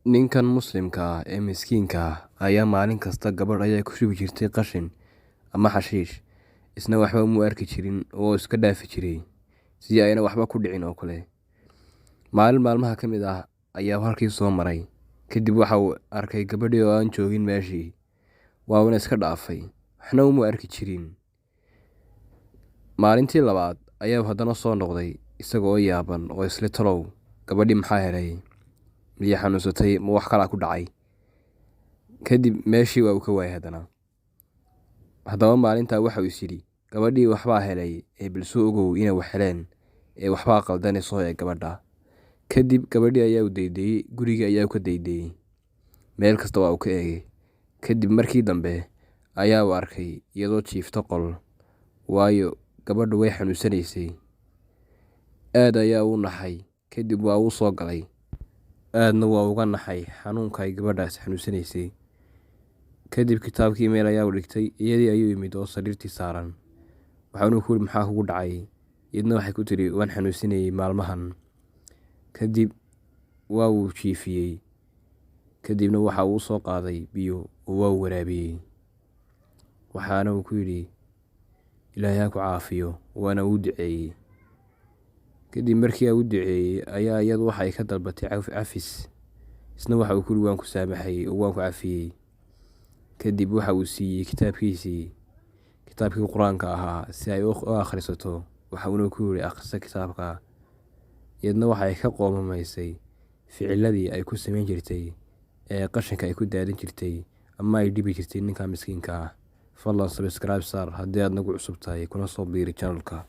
Ninkan Muslimka ah ee miskiinka ah ayaa maalin kasta gabadh ayaa ku shubi jirtay qashin ama xashiish, isna waxba uma arki jirin oo iska dhaafi jiray, sidii ayna waxba ku dhicin oo kale. Maalin maalmaha ka mid ah ayaa halkii soo maray, kadib waxa uu arkay gabadhii oo aan joogin meeshii, waana iska dhaafay, waxna uma arki jirin. Maalintii labaad ayaa haddana soo noqday, isaga oo yaaban oo isla talow gabadhii maxaa helay, miyay xanuunsatay, ma wax kala ku dhacay. Kadib meeshii waa uu ka waayay haddaba maalintaa waxa uu is yidhi gabadhii waxbaa helay ee balsoo ogow inay wax heleen ee waxbaa qaldanay soo ee gabadha. Kadib gabadhii ayaa u daydeeyey, gurigii ayaa ka daydeeyey, meel kasta waa uu ka eegay. Kadib markii dambe ayaa uu arkay iyadoo jiifto qol, waayo gabadhu way xanuunsanaysay. Aad ayaa u naxay, kadib waa uu soo galay, aadna waa uga naxay xanuunka ay gabadhaas xanuunsanaysay. Kadib kitaabkii meel ayaa u dhigtay, iyadii ayuu yimid oo sariirtii saaran, waxaanu ku yidhi maxaa kugu dhacay. Iyadna waxay ku tiri waan xanuunsanayay maalmahan. Kadib waa uu jiifiyey, kadibna waxa uu soo qaaday biyo oo waa uu waraabiyey, waxaana uu ku yidhi ilaahay ha ku caafiyo, waana uu duceeyey. Kadib markii uu duceeyey ayaa iyadu waxay ka dalbatay cafis, isna waxa uu ku yidhi waan ku saamaxay oo waan ku cafiyey. Kadib waxa uu siiyey kitaabkii quraanka ahaa si ay u akhrisato, waxaana ku yidhi akhrisa kitaabka. Iyadna waxay ka qoomamaysay ficiladii ay ku samayn jirtay ee qashinka ay ku daadin jirtay ama ay dhibi jirtay ninka miskiinka ah. Fadlan subscribe saar haddii aad nagu cusub tahay kuna soo biiri channelka.